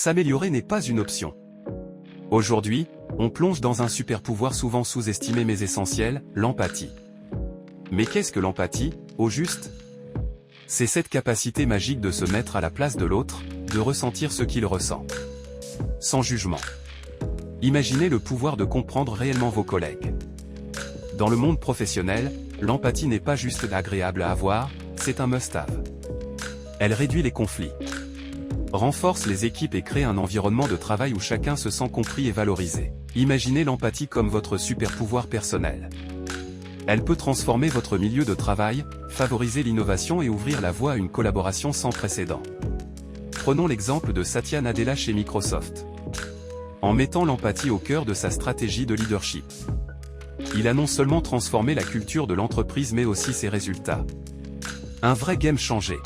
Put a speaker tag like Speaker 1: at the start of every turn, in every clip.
Speaker 1: S'améliorer n'est pas une option. Aujourd'hui, on plonge dans un super pouvoir souvent sous-estimé mais essentiel, l'empathie. Mais qu'est-ce que l'empathie, au juste? C'est cette capacité magique de se mettre à la place de l'autre, de ressentir ce qu'il ressent. Sans jugement. Imaginez le pouvoir de comprendre réellement vos collègues. Dans le monde professionnel, l'empathie n'est pas juste agréable à avoir, c'est un must-have. Elle réduit les conflits, renforce les équipes et crée un environnement de travail où chacun se sent compris et valorisé. Imaginez l'empathie comme votre super pouvoir personnel. Elle peut transformer votre milieu de travail, favoriser l'innovation et ouvrir la voie à une collaboration sans précédent. Prenons l'exemple de Satya Nadella chez Microsoft. En mettant l'empathie au cœur de sa stratégie de leadership, il a non seulement transformé la culture de l'entreprise mais aussi ses résultats. Un vrai game changer.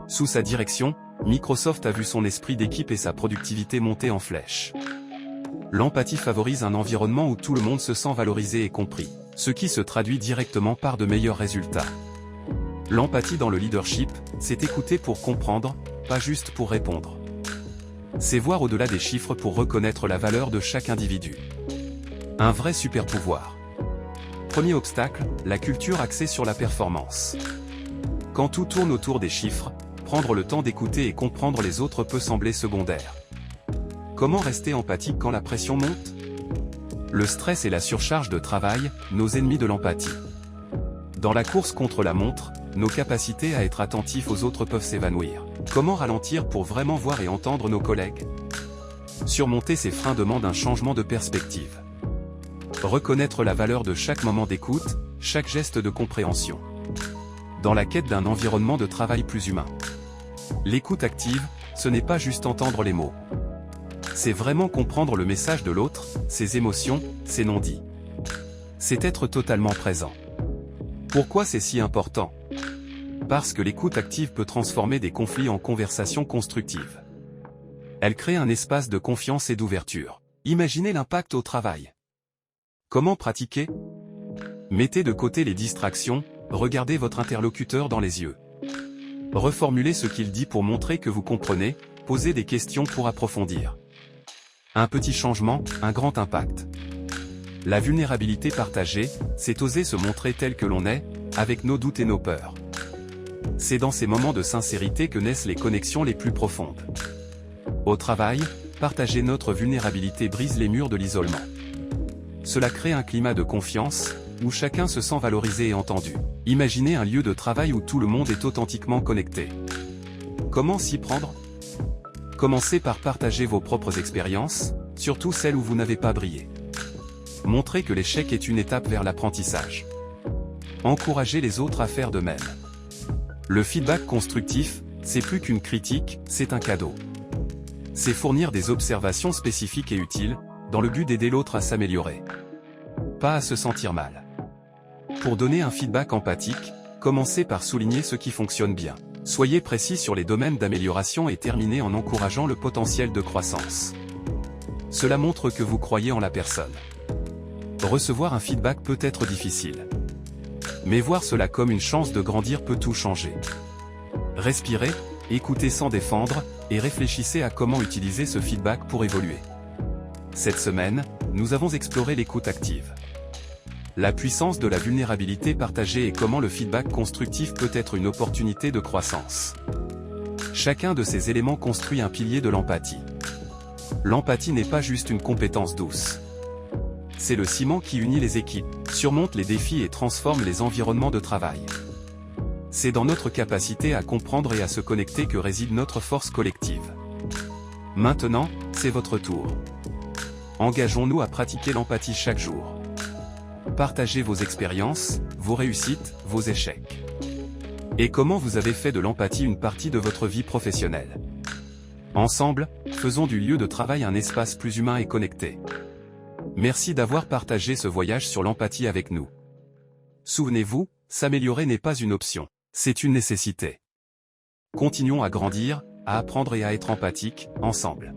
Speaker 1: Sous sa direction, Microsoft a vu son esprit d'équipe et sa productivité monter en flèche. L'empathie favorise un environnement où tout le monde se sent valorisé et compris, ce qui se traduit directement par de meilleurs résultats. L'empathie dans le leadership, c'est écouter pour comprendre, pas juste pour répondre. C'est voir au-delà des chiffres pour reconnaître la valeur de chaque individu. Un vrai super pouvoir. Premier obstacle, la culture axée sur la performance. Quand tout tourne autour des chiffres, prendre le temps d'écouter et comprendre les autres peut sembler secondaire. Comment rester empathique quand la pression monte? Le stress et la surcharge de travail, nos ennemis de l'empathie. Dans la course contre la montre, nos capacités à être attentifs aux autres peuvent s'évanouir. Comment ralentir pour vraiment voir et entendre nos collègues? Surmonter ces freins demande un changement de perspective. Reconnaître la valeur de chaque moment d'écoute, chaque geste de compréhension. Dans la quête d'un environnement de travail plus humain. L'écoute active, ce n'est pas juste entendre les mots. C'est vraiment comprendre le message de l'autre, ses émotions, ses non-dits. C'est être totalement présent. Pourquoi c'est si important? Parce que l'écoute active peut transformer des conflits en conversations constructives. Elle crée un espace de confiance et d'ouverture. Imaginez l'impact au travail. Comment pratiquer? Mettez de côté les distractions, regardez votre interlocuteur dans les yeux. Reformulez ce qu'il dit pour montrer que vous comprenez, posez des questions pour approfondir. Un petit changement, un grand impact. La vulnérabilité partagée, c'est oser se montrer tel que l'on est, avec nos doutes et nos peurs. C'est dans ces moments de sincérité que naissent les connexions les plus profondes. Au travail, partager notre vulnérabilité brise les murs de l'isolement. Cela crée un climat de confiance, où chacun se sent valorisé et entendu. Imaginez un lieu de travail où tout le monde est authentiquement connecté. Comment s'y prendre? Commencez par partager vos propres expériences, surtout celles où vous n'avez pas brillé. Montrez que l'échec est une étape vers l'apprentissage. Encouragez les autres à faire de même. Le feedback constructif, c'est plus qu'une critique, c'est un cadeau. C'est fournir des observations spécifiques et utiles, dans le but d'aider l'autre à s'améliorer. Pas à se sentir mal. Pour donner un feedback empathique, commencez par souligner ce qui fonctionne bien. Soyez précis sur les domaines d'amélioration et terminez en encourageant le potentiel de croissance. Cela montre que vous croyez en la personne. Recevoir un feedback peut être difficile. Mais voir cela comme une chance de grandir peut tout changer. Respirez, écoutez sans défendre, et réfléchissez à comment utiliser ce feedback pour évoluer. Cette semaine, nous avons exploré l'écoute active. La puissance de la vulnérabilité partagée et comment le feedback constructif peut être une opportunité de croissance. Chacun de ces éléments construit un pilier de l'empathie. L'empathie n'est pas juste une compétence douce. C'est le ciment qui unit les équipes, surmonte les défis et transforme les environnements de travail. C'est dans notre capacité à comprendre et à se connecter que réside notre force collective. Maintenant, c'est votre tour. Engageons-nous à pratiquer l'empathie chaque jour. Partagez vos expériences, vos réussites, vos échecs. Et comment vous avez fait de l'empathie une partie de votre vie professionnelle. Ensemble, faisons du lieu de travail un espace plus humain et connecté. Merci d'avoir partagé ce voyage sur l'empathie avec nous. Souvenez-vous, s'améliorer n'est pas une option, c'est une nécessité. Continuons à grandir, à apprendre et à être empathiques, ensemble.